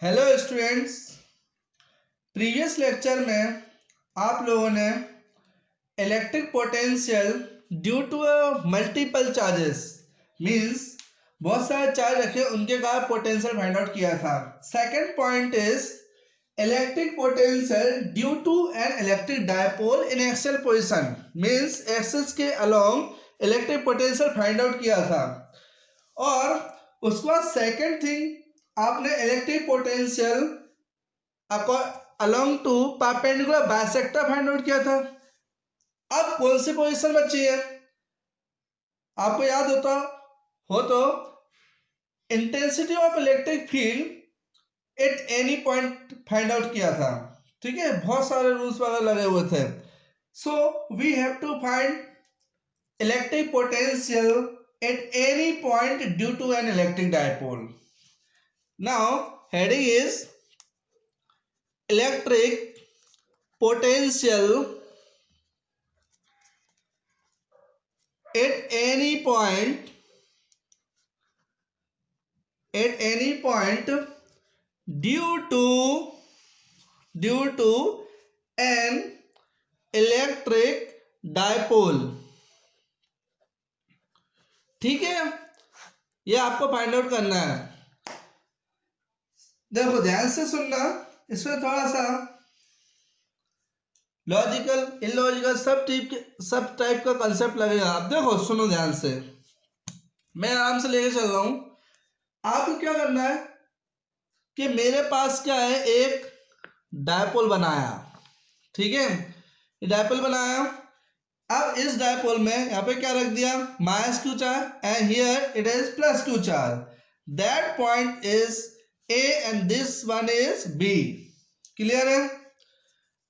Hello students. Previous lecture में आप लोगों ने electric potential due to multiple charges means बहुत सारे चार्ज रखे उनके कारण पोटेंशियल फाइंड आउट किया था। Second point is electric potential due to an electric dipole in axial position means axis के along electric potential find out किया था। और उसके बाद सेकंड थिंग आपने electric potential along to perpendicular bisector find out किया था। अब कौन सी पोजीशन बची है आपको याद होता हो तो intensity of electric field at any point find out किया था। ठीक है, बहुत सारे रूल्स वगैरह लगे हुए थे। So we have to find electric potential at any point due to an electric dipole. Now heading is electric potential at any point due to an electric dipole। ठीक है, ये आपको फाइंड आउट करना है। देखो ध्यान से सुनना, इसमें थोड़ा सा लॉजिकल इलॉजिकल सब टाइप का कंसेप्ट लगेगा। आप देखो सुनो ध्यान से, मैं आराम से लेके चल रहा हूं। आपको क्या करना है कि मेरे पास क्या है, एक डायपोल बनाया। ठीक है, ये डायपोल बनाया। अब इस डायपोल में यहाँ पे क्या रख दिया, minus Q charge and here it is plus Q charge. That point is A and this one is B. Clear है।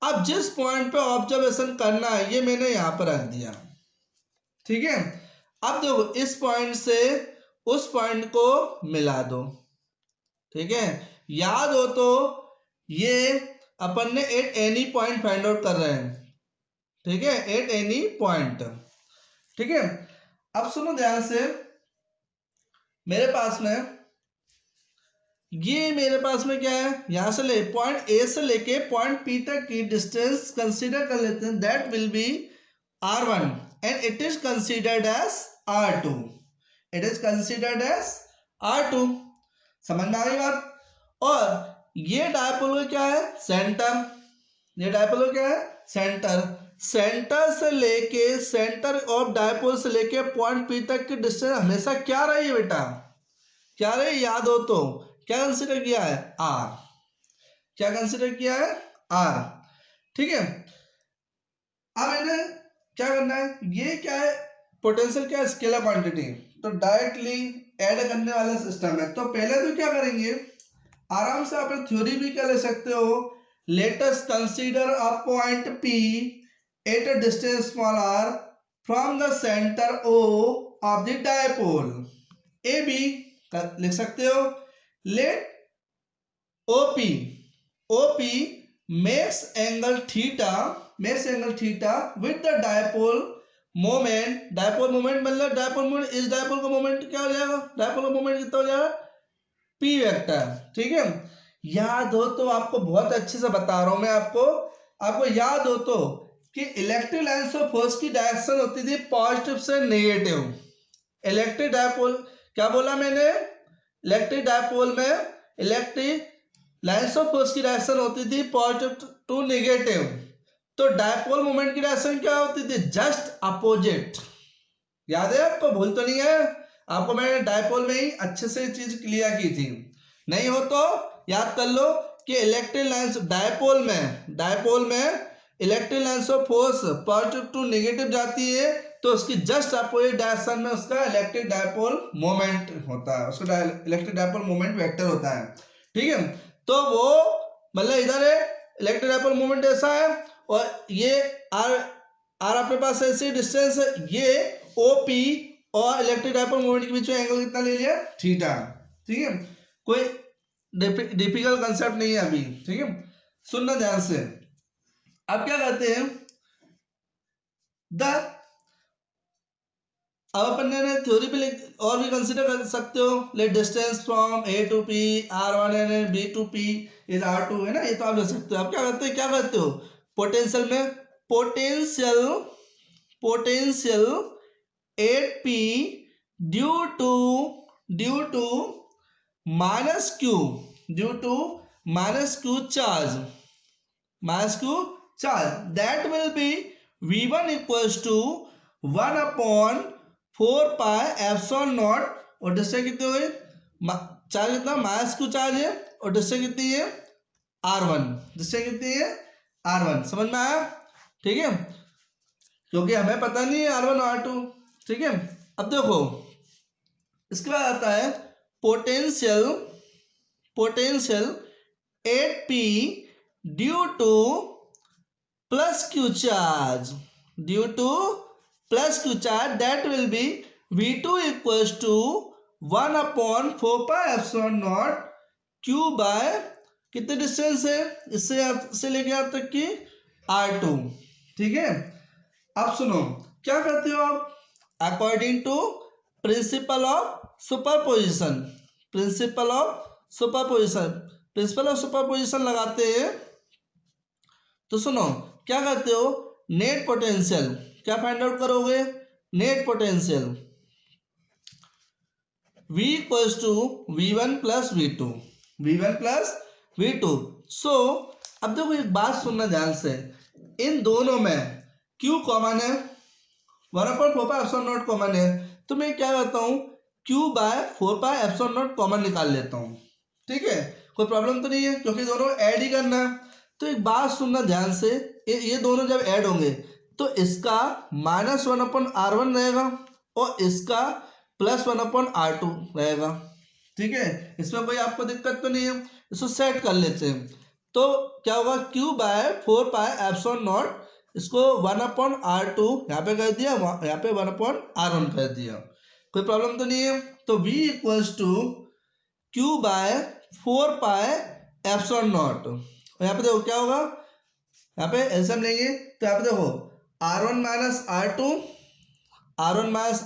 अब जिस पॉइंट पे ऑब्जर्वेशन करना है ये मैंने यहां पर रख दिया। ठीक है, अब देखो इस पॉइंट से उस पॉइंट को मिला दो। ठीक है, याद हो तो ये अपन ने eight any point find out कर रहे हैं। ठीक है, एट एनी पॉइंट। ठीक है, अब सुनो ध्यान से, मेरे पास में क्या है, यहां से ले पॉइंट ए से लेके पॉइंट पी तक की डिस्टेंस कंसीडर कर लेते हैं। That will be r1 and it is considered as r2। It is considered as r2। समझ में आ गई बात। और ये डायपोल क्या है, सेंटर। ये डायपोल क्या है, सेंटर। सेंटर ऑफ डायपोल से लेके पॉइंट पी तक की डिस्टेंस हमेशा क्या रही है बेटा, क्या रही, याद हो तो क्या कंसीडर किया है, आर। क्या कंसीडर किया है, आर। ठीक है, अब इन्हें क्या करना है, ये क्या है, पोटेंशियल क्या है, स्केलर क्वांटिटी। तो डायरेक्टली ऐड करने वाला सिस्टम है। तो पहले तो क्या करेंगे, आराम से आप थ्योरी भी क्या ले सकते हो। Let us consider a point P at a distance small r from the centre O of the dipole AB। लिख सकते हो। Let OP makes angle theta with the dipole moment। Dipole moment मतलब dipole moment, इस dipole का moment क्या हो जाएगा, dipole का मोमेंट कितना हो जाएगा, P वेक्टर। ठीक है, याद हो तो आपको बहुत अच्छे से बता रहा हूं मैं आपको याद हो तो कि इलेक्ट्रिक लाइंस ऑफ फोर्स की डायरेक्शन होती थी पॉजिटिव से नेगेटिव। इलेक्ट्रिक डायपोल क्या बोला मैंने, इलेक्ट्रिक डायपोल में इलेक्ट्रिक लाइंस ऑफ फोर्स की डायरेक्शन होती थी पॉजिटिव टू नेगेटिव। तो डायपोल मोमेंट की डायरेक्शन क्या होती थी, जस्ट अपोजिट। याद है आपको, भूल तो नहीं है। आपको मैंने डायपोल में ही अच्छे से चीज क्लियर की थी। नहीं हो तो याद कर लो कि इलेक्ट्रिक लाइंस डायपोल में electric lines of force positive to negative जाती है, तो उसकी जस्ट अपोजिट डायरेक्शन में उसका इलेक्ट्रिक डायपोल मोमेंट होता है, उसका इलेक्ट्रिक डायपोल मोमेंट वेक्टर होता है। ठीक है, तो वो मतलब इधर है इलेक्ट्रिक डायपोल मोमेंट ऐसा है, और ये आर अपने पास ऐसी डिस्टेंस है, ये OP और इलेक्ट्रिक डायपोल मोमेंट के बीच में एंगल कितना ले लिया, थीटा। ठीक है, कोई डिफिकल्ट कंसेप्ट नहीं है अभी। ठीक है, सुनना ध्यान से। अब क्या करते हैं, द अब अपन ने थ्योरी पे और भी कंसिडर कर सकते हो। Let distance from A to P r1 and B to P is r2 है ना, ये तो आप ले सकते हो। आप क्या करते हो पोटेंशियल में, potential potential 8p due to minus Q charge that will be v1 equals to 1 upon 4 pi epsilon not, और डिस्टेंस कितनी हो गई, चार्ज कितना माइनस क्यू चार्ज है, और डिस्टेंस कितनी है r1, डिस्टेंस कितनी है r1, समझ में आया? ठीक है, क्योंकि हमें पता नहीं है r1 और r2। ठीक है, अब देखो इसके बाद आता है potential 8p due two plus Q charge that will be v2 equals to 1 upon 4 pi epsilon not q by कितने डिस्टेंस है इससे लेके यहाँ तक की r2। ठीक है, अब सुनो क्या करते हो आप, according to principle of superposition लगाते हैं। तो सुनो क्या करते हो, नेट पोटेंशियल क्या फाइंड आउट करोगे, net potential v equals to v1 plus v2। So अब देखो एक बात सुनना ध्यान से, इन दोनों में q कॉमन है, 1/4 पाई एप्सिलॉन नॉट कॉमन है, तो मैं क्या करता हूँ q by 4 pi epsilon naught common निकाल लेता हूँ। ठीक है, कोई प्रॉब्लम तो नहीं है क्योंकि दोनों ऐड ही करना है। तो एक बात सुनना ध्यान से, ये दोनों जब ऐड होंगे तो इसका -1/r1 रहेगा और इसका +1/r2 रहेगा। ठीक है, इसमें कोई आपको दिक्कत तो नहीं है, इसको सेट कर लेते हैं। तो क्या होगा q by 4 pi epsilon naught, इसको 1/r2 यहाँ पे कर दिया, यहाँ पे 1/r1 कर दिया, कोई प्रॉब्लम तो नहीं है। तो v equals to q by 4 pi epsilon naught, और यहाँ पे देखो क्या होगा, यहाँ पे एलसीएम लेंगे तो यहाँ पे देखो r1 minus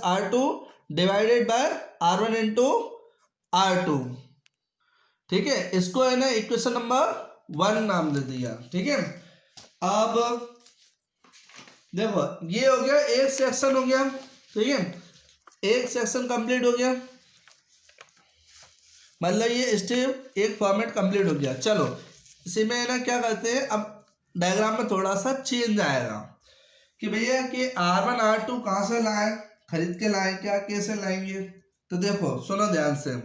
r2 divided by r1 into r2। ठीक है, इसको है ना इक्वेशन नंबर 1 नाम दे दिया। ठीक है, अब देखो ये हो गया, एक सेक्शन हो गया। ठीक है, एक सेक्शन कंप्लीट हो गया, मतलब ये स्टेप एक फॉर्मेट कंप्लीट हो गया। चलो इसी में ना क्या करते हैं, अब डायग्राम में थोड़ा सा चेंज आएगा कि भैया कि r1 r2 कहाँ से लाए, खरीद के लाए क्या, कैसे लाएंगे। तो देखो सुनो ध्यान से,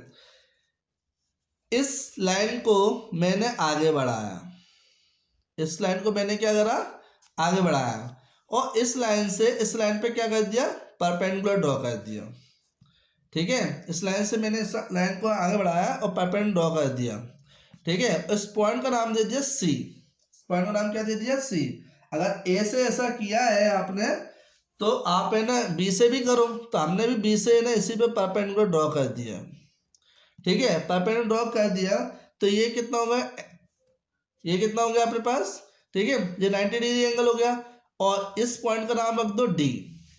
इस लाइन को मैंने आगे बढ़ाया, इस लाइन को मैंने क्या करा, आगे बढ़ाया, और इस लाइन से इस लाइन पे क्या कर दिया, परपेंडिकुलर ड्रॉ कर दिया। ठीक है, इस लाइन से मैंने इस लाइन को आगे बढ़ाया और परपेंडिकुलर ड्रॉ कर दिया। ठीक है, इस पॉइंट का नाम दे दिया सी, पॉइंट का नाम क्या दे दिया सी। अगर ए से ऐसा किया है आपने तो आप है ना बी से भी करो, तो हमने भी बी से है ना इसी पे परपेंडिकुलर ड्रॉ कर दिया। ठीक है, परपेंडिकुलर ड्रॉ कर दिया तो ये कितना होगा, ये कितना हो गया अपने पास। ठीक है, ये 90 डिग्री एंगल हो गया, और इस पॉइंट का नाम रख दो डी,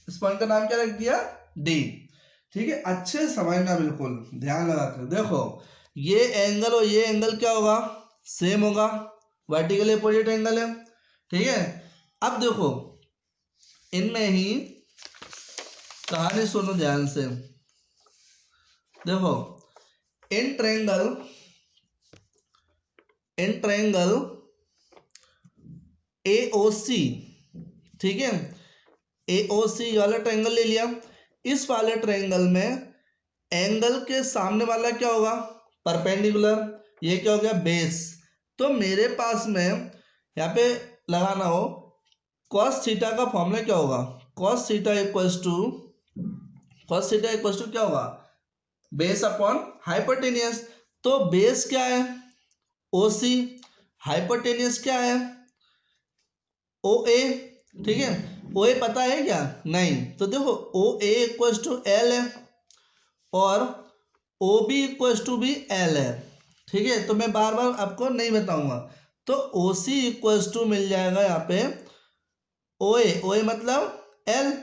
इस पॉइंट का नाम क्या रख दिया, डी। ठीक है, अच्छे समझना, बिल्कुल ध्यान लगा कर देखो, ये एंगल और ये एंगल क्या होगा, सेम होगा, वर्टिकली अपोजिट एंगल है। ठीक है, अब देखो इनमें ही कहानी सुनो ध्यान से, देखो इन ट्रायंगल AOC, ठीक है, AOC वाला ट्रायंगल ले लिया, इस वाले ट्रायंगल में एंगल के सामने वाला क्या होगा, परपेंडिकुलर, ये क्या हो गया बेस। तो मेरे पास में यहाँ पे लगाना हो, cos थीटा का फॉर्मूला क्या होगा, cos थीटा इक्वल्स टू क्या होगा, बेस अपॉन हाइपोटेनियस। तो बेस क्या है OC, हाइपोटेनियस क्या है OA। ठीक है, OA पता है क्या, नहीं, तो देखो OA इक्वल्स टू L है और OB इक्वल्स टू भी L है। ठीक है, तो मैं बार बार आपको नहीं बताऊंगा, तो OC इक्वल्स टू मिल जाएगा यहाँ पे OA मतलब L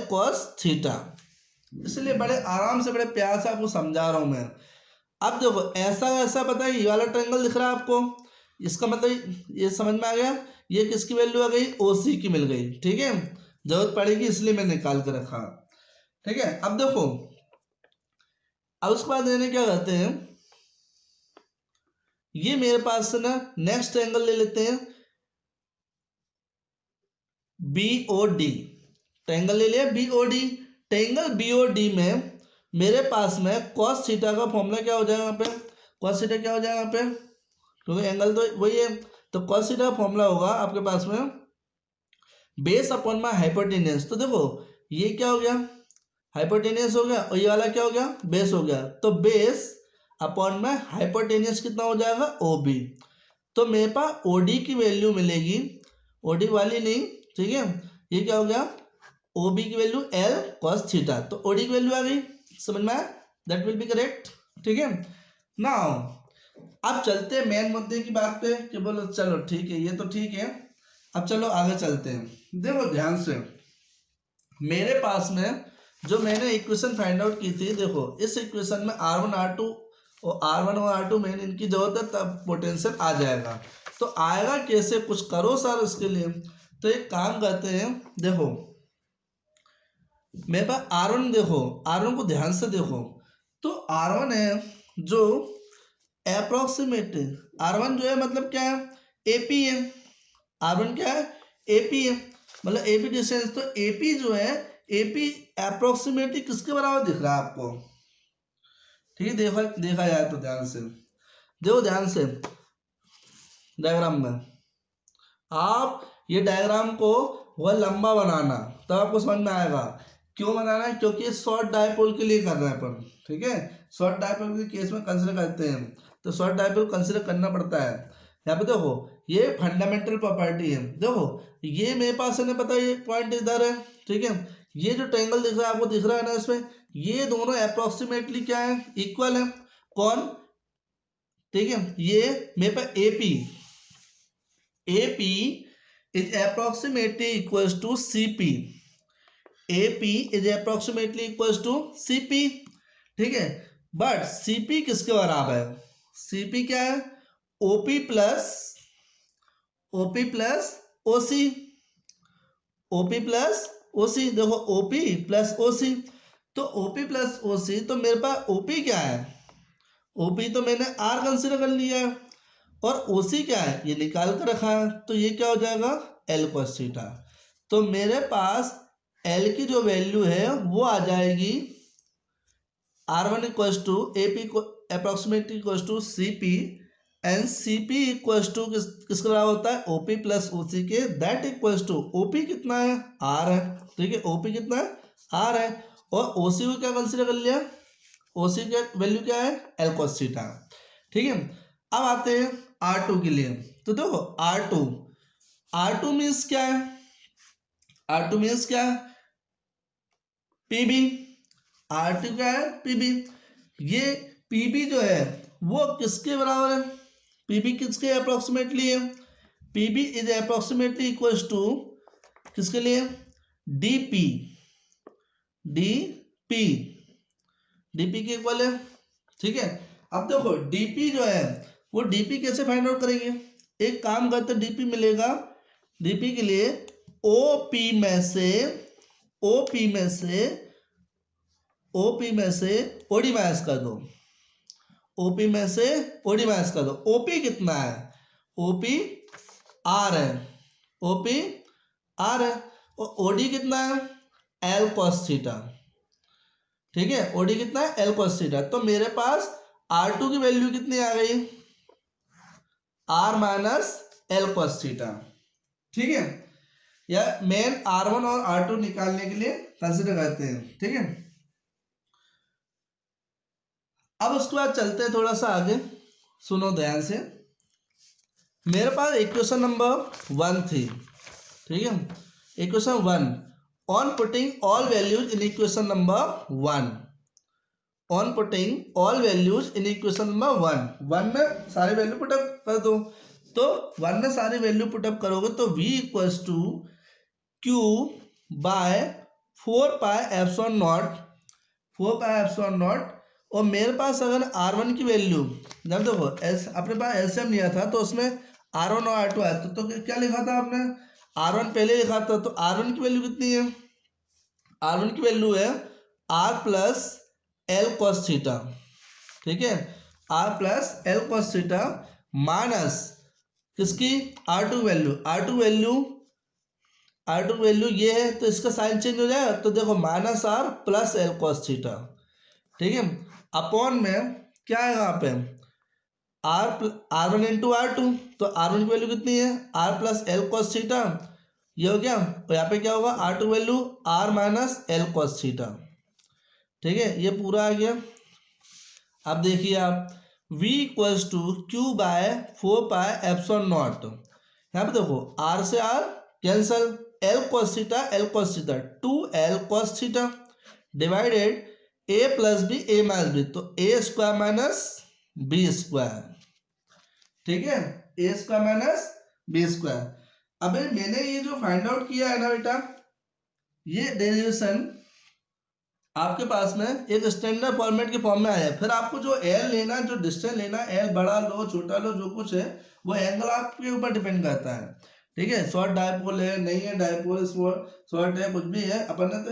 cos थीटा। इसलिए बड़े आराम से बड़े प्यार से आपको समझा रहा हूं मैं। अब देखो ऐसा ऐसा पता है, ये वाला ट्रायंगल दिख रहा है आपको, इसका मतलब ये समझ में आ गया, ये किसकी वैल्यू आ गई, ओसी की मिल गई। ठीक है, जरूरत पड़ेगी इसलिए मैंने निकाल कर रखा। ठीक है, अब देखो, अब उसके बाद मैंने क्या करते हैं, ये मेरे पास ना नेक्स्ट ट्रायंगल ले लेते हैं, BOD ट्रायंगल ले लिया BOD। ट्रायंगल BOD में मेरे पास में cos थीटा का फॉर्मूला क्या हो जाएगा यहाँ पे, cos थीटा क्या हो जाएगा यहाँ पे, क्योंकि एंगल तो वही है, तो cos थीटा का फॉर्मूला होगा आपके पास में बेस अपॉन में हाइपोटेनियस। तो देखो ये क्या हो गया, हाइपोटेनियस हो गया, और ये वाला क्या हो गया, बेस हो गया। तो बेस अपॉन में हाइपोटेनियस कितना हो जाएगा, OB। तो मेरे पास OD की वैल्यू मिलेगी, OD वाली नहीं, ठीक है, ये क्या हो गया, OB की वैल्यू L cos थीटा। तो OD की वैल्यू आ गई, समझ में आया, दैट विल बी करेक्ट। ठीक है, नाउ अब चलते हैं मेन मुद्दे की बात पे, कि बोलो चलो ठीक है ये तो ठीक है, अब चलो आगे चलते हैं। देखो ध्यान से, मेरे पास में जो मैंने इक्वेशन फाइंड आउट की थी, देखो इस इक्वेशन में R1 R2 और R1 और R2 मेन इनकी जरूरत है, तब पोटेंशियल आ जाएगा। तो आएगा कैसे, कुछ करो सर इसके लिए। तो एक काम करते हैं, देखो मेरे पास R1, देखो R1 को ध्यान से देखो, तो R1 है जो अप्रोक्सीमेट, R1 जो है मतलब क्या है, AP है, R1 क्या है, AP है, मतलब AP डिस्टेंस। तो AP जो है, AP अप्रोक्सीमेटली किसके बराबर दिख रहा है आपको, ठीक है, देखा देखा जाए तो ध्यान से देखो, ध्यान से डायग्राम में, आप ये डायग्राम को वह लंबा बनाना, तब आपको समझ में आएगा क्यों बनाना है, क्योंकि शॉर्ट डायपोल के लिए कर रहे हैं अपन। ठीक है, शॉर्ट डायपोल के केस में कंसिडर करते हैं, तो शॉर्ट डायपोल कंसिडर करना पड़ता है। यहाँ पे देखो ये फंडामेंटल प्रॉपर्टी है, देखो ये मेरे पास है ना, पता है ये पॉइंट इधर है, ठीक है, ये जो ट्रायंगल दिख रहा है आपको, दिख रहा है ना इसमें, ये दोनों अप्रोक्सीमेटली क्या है, इक्वल है। कौन, ठीक है, ये मेरे पास AP is approximately equals to CP, AP is approximately equals to CP। ठीक है, बट CP किसके बराबर है, CP क्या है, OP plus OC, OP plus OC। देखो OP प्लस OC, तो OP प्लस OC, तो मेरे पास OP क्या है, OP तो मैंने R कंसिडर कर लिया है, और OC क्या है, ये निकाल कर रखा है, तो ये क्या हो जाएगा, L cos थीटा। तो मेरे पास L की जो वैल्यू है वो आ जाएगी R1 equals to AP approximately equals to CP, and CP equals to किसके बराबर होता है, OP प्लस OC के, दैट इक्वल्स टू OP कितना है, R है, ठीक है, OP कितना है, R है, और OC को क्या कंसिडर कर लिया, OC का वैल्यू क्या है, L cos थीटा। ठीक है, अब आते हैं R2 के लिए। तो देखो R2 मीन्स क्या है, R2 मीन्स क्या है, PB। R2 क्या है, PB। ये PB जो है वो किसके बराबर है, PB किसके अप्रोक्सीमेटली है, PB is approximately equals to किसके लिए, DP, DP, DP के इक्वल है। ठीक है, अब देखो DP जो है वो DP कैसे फाइंड आउट करेंगे, एक काम करते, DP मिलेगा, DP के लिए OP में से OD माइनस कर दो, OP में से OD माइनस कर दो। OP कितना है, OP R है, OP R है, और OD कितना है, L cos थीटा। ठीक है, OD कितना है, L cos थीटा। तो मेरे पास R2 की वैल्यू कितनी आ गई, R minus L cos theta. ठीक है, या मेन R1 और R2 निकालने के लिए कंसिडर करते हैं। ठीक है, अब उसके बाद चलते हैं थोड़ा सा आगे, सुनो ध्यान से, मेरे पास इक्वेशन नंबर 1 थी, ठीक है, equation 1, on putting all values in equation number 1, on putting all values in equation number 1 में सारे वैल्यू पुटअप कर दो। तो 1 में सारी वैल्यू पुटअप करोगे तो V equals to Q by 4 pi epsilon naught 4 pi epsilon naught, और मेरे पास अगर R1 की वैल्यू, जब देखो अपने पास एलसीएम लिया था तो उसमें R1 और R2 आया तो क्या लिखा था आपने, R1 पहले लिखा था, तो R1 की वैल्यू कितनी है, R1 की वैल्यू है R plus L cos theta, ठीक है, R plus L cos theta minus किसकी, R2 वैल्यू, R2 वैल्यू ये है तो इसका साइन चेंज हो जाएगा, तो देखो minus R plus L cos theta, ठीक है, अपॉन में क्या आएगा यहाँ पे R1 इंटू R2, तो R1 की वैल्यू कितनी है R plus L cos theta, ये हो गया, और यहाँ पे क्या होगा R2 value R minus L cos theta, ठीक है, ये पूरा आ गया। अब देखिए आप v equals to Q by 4 pi epsilon naught, यहाँ पे देखो R से R cancel, L cos theta 2 L cos theta divided a plus B a minus B, तो a square minus B square, ठीक है, a square minus B square. अबे मैंने ये जो फाइंड आउट किया है ना बेटा, ये डेरिवेशन आपके पास में एक स्टैंडर्ड फॉर्मेट के फॉर्म में आया है, फिर आपको जो एल लेना, जो डिस्टेंस लेना, एल बड़ा लो छोटा लो जो कुछ है वो एंगल आपके ऊपर डिपेंड करता है, ठीक है, शॉर्ट डायपोल है नहीं है डायपोल शॉर्ट है कुछ भी है, अपन ने तो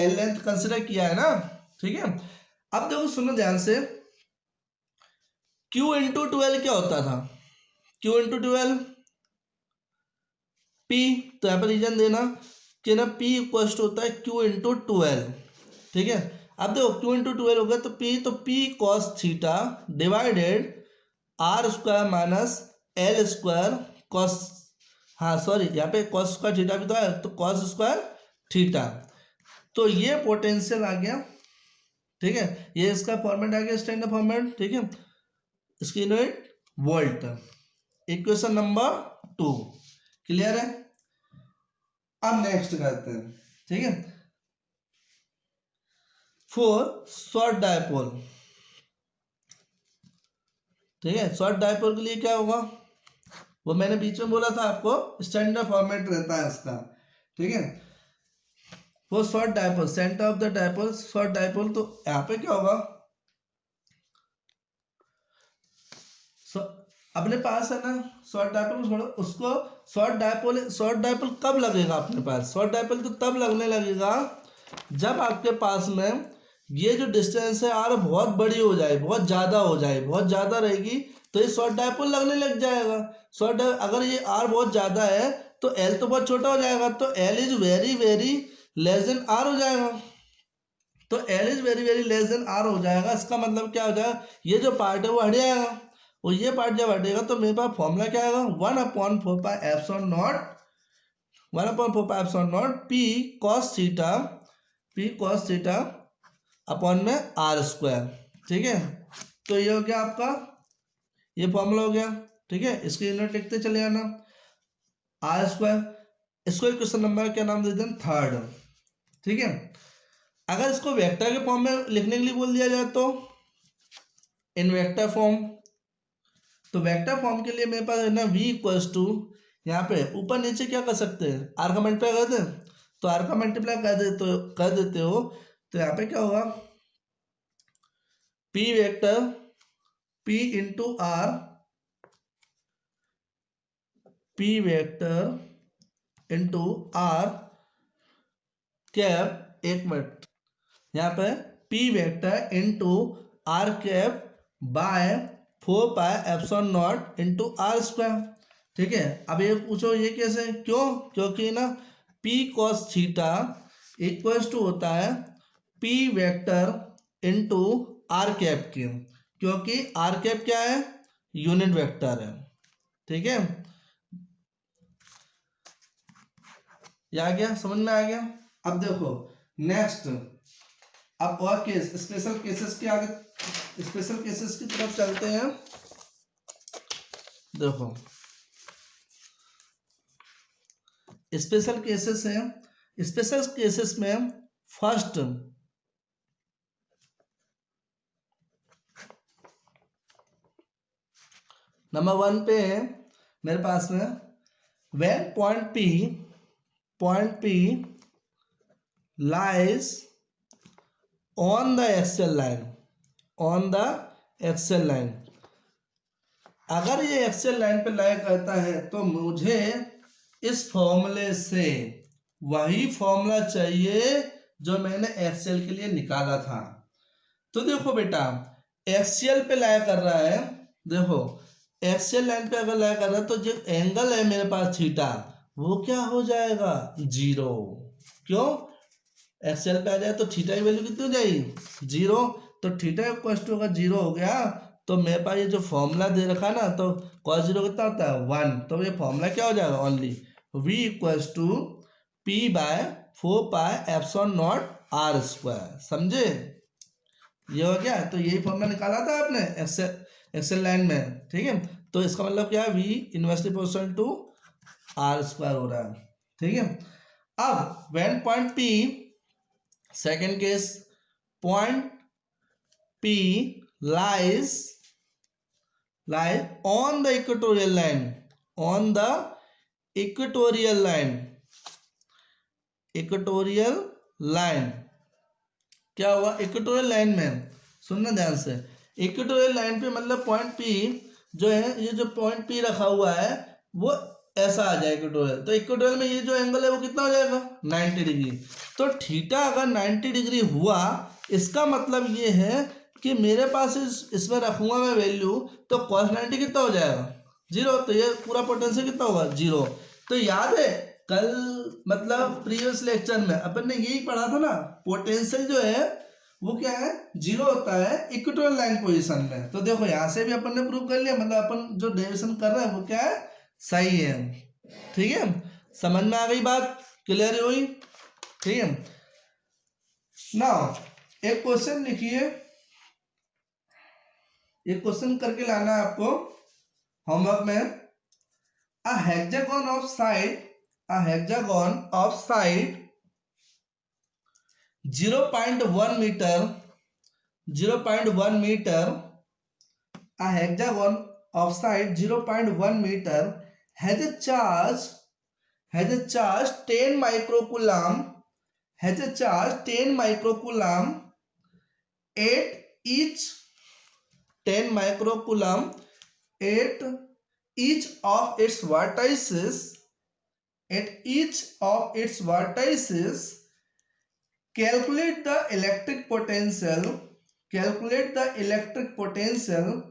एल लेंथ कंसिडर किया है ना, ठीक है। अब देखो सुनो ध्यान से, Q इंटू 12 क्या होता था, Q इंटू 12 P, तो यहाँ पर रीजन देना कि ना P इक्वल होता है Q इंटू 12, ठीक है। अब देखो Q इंटू 12 होगा तो P cos theta divided R square minus L square cos, हाँ सॉरी यहाँ पे कॉस स्क्वायर थीटा भी तो है, तो कॉस स्क्वायर थीटा, तो ये पोटेंशियल आ गया, ठीक है, ये इसका फॉर्मेट आ गया स्टैंडर्ड फॉर्मेट, ठीक है, इसकी unit volt, equation number 2, clear है। अब नेक्स्ट करते हैं, ठीक है, फॉर शॉर्ट डायपोल, ठीक है, शॉर्ट डायपोल के लिए क्या होगा, वो मैंने बीच में बोला था आपको स्टैंडर्ड फॉर्मेट रहता है इसका, ठीक है, वो short dipole centre of the dipole short dipole, तो यहाँ पे क्या होगा, अपने पास है ना शॉर्ट डायपोल छोड़ो उसको, शॉर्ट डायपोल कब लगेगा अपने पास, शॉर्ट डायपोल तो तब लगने लगेगा जब आपके पास में ये जो डिस्टेंस है आर बहुत बड़ी हो जाए, बहुत ज़्यादा हो जाए, बहुत ज़्यादा रहेगी तो ये शॉर्ट डायपोल लगने लग जाएगा। अगर ये आर बहुत ज़्यादा है तो एल तो बहुत छोटा हो जाएगा, तो L is very very less than R हो जाएगा, तो L is very very less than R हो जाएगा। इसका मतलब क्या हो जाएगा, ये जो पार्ट है वो हट जाएगा, और ये पार्ट जब हटेगा तो मेरे पास फॉर्मूला क्या आएगा, 1/4 पाई epsilon not 1/4 pi epsilon not P cos theta upon में आर स्क्वायर, ठीक है। तो ये हो गया आपका, ये फॉर्मूला हो गया, ठीक है, इसकी यूनिट लिखते चले जाना आर स्क्वायर, इसको क्वेश्चन नंबर क्या नाम दे दें, थर्ड, ठीक है। अगर इसको वेक्टर के फॉर्म में लिखने के लिए बोल दिया जाए तो इन वेक्टर फॉर्म, तो वेक्टर फॉर्म के लिए मेरे पास है ना v इक्वल्स टू, यहाँ पे ऊपर नीचे क्या कर सकते हैं, आर का मल्टीप्लाई कर दें, तो आर का मल्टीप्लाई कर देते हो, तो यहाँ पे क्या होगा, p vector p into R, p vector into R cap, एक मिनट, यहाँ पे p vector into R cap by 4 pi epsilon naught into R square, ठीक है। अब ये पूछो ये कैसे, क्यों, क्योंकि ना p cos theta equals to होता है p vector into R cap की, क्योंकि आर कैप क्या है, यूनिट वेक्टर है, ठीक है, ये आ गया, समझ में आ गया। अब देखो नेक्स्ट, अब और केस स्पेशल केसेस के आगे, स्पेशल केसेस की तरफ चलते हैं। देखो स्पेशल केसेस हैं, स्पेशल केसेस में फर्स्ट नंबर 1 पे है मेरे पास में, when point P lies on the axial line, on the axial line. अगर ये एक्सेल लाइन पे लाई करता है तो मुझे इस फॉर्मूले से वही फॉर्मूला चाहिए जो मैंने एक्सेल के लिए निकाला था। तो देखो बेटा, एक्सेल पे लाई कर रहा है, देखो एक्सेल लाइन पे अगर लाई कर रहा है तो जो एंगल है मेरे पास थीटा, वो क्या हो जाएगा, 0। क्यों, एक्सेल पे आ जाए तो थीटा की वैल्यू कितनी हो जाएगी, 0। तो थीटा इक्वल टू अगर 0 हो गया तो मेरे पास ये जो फॉर्मूला दे रखा है ना, तो cos 0 कितना होता है, 1। तो ये फॉर्मूला क्या हो जाएगा, only v equals to p by 4 pi epsilon naught r square. समझे, ये हो गया। तो यही फॉर्मूला निकाला था आपने एक्सेल लाइन में, ठीक है। तो इसका मतलब क्या है, v inversely proportional to r square हो रहा है, ठीक है। अब when point p, second case, point p lies on the equatorial line, on the equatorial line, equatorial line। क्या हुआ, इक्वेटोरियल लाइन में, सुनना ध्यान से, इक्वेटोरियल लाइन पे मतलब पॉइंट पी जो है, ये जो पॉइंट पी रखा हुआ है वो ऐसा आ जाए इक्वेटोरियल। तो इक्वेटोरियल में ये जो एंगल है वो कितना हो जाएगा, 90 डिग्री। तो थीटा अगर 90 डिग्री हुआ, इसका मतलब ये है कि मेरे पास इसमें रखूंगा मैं वैल्यू, तो cos 90 कितना हो जाएगा, 0। तो ये पूरा पोटेंशियल कितना होगा, 0। तो याद है कल मतलब प्रीवियस लेक्चर में अपन ने यही पढ़ा था ना, पोटेंशियल जो है वो क्या है, 0 होता है इक्वेटोरियल लाइन पोजीशन में। तो देखो यहाँ से भी अपन ने प्रूव कर लिया, मतलब अपन जो डेरिवेशन कर रहे हैं वो क्या है, सही है, ठीक है। समझ में आ गई बात, क्लियर हुई, ठीक है। नाउ एक क्वेश्चन लिखिए, एक क्वेश्चन करके लाना है आपको होमवर्क में। A hexagon of side, a hexagon of side 0.1 meter, 0.1 meter, a hexagon of side 0.1 meter has a charge, has a charge 10 microcoulomb, has a charge 10 microcoulomb at each 10 microcoulomb at each of its vertices, at each of its vertices. Calculate the electric potential, calculate the electric potential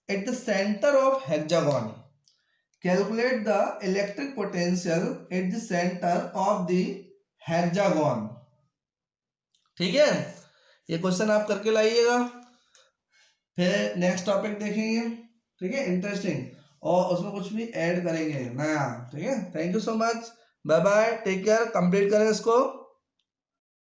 at the center of hexagon, calculate the electric potential at the center of the hexagon। ठीक है, ये question आप करके लाइएगा, फिर next topic देखेंगे, ठीक है, इंटरेस्टिंग, और उसमें कुछ भी ऐड करेंगे नया, ठीक है। Thank you so much, bye bye, take care, complete करें इसको।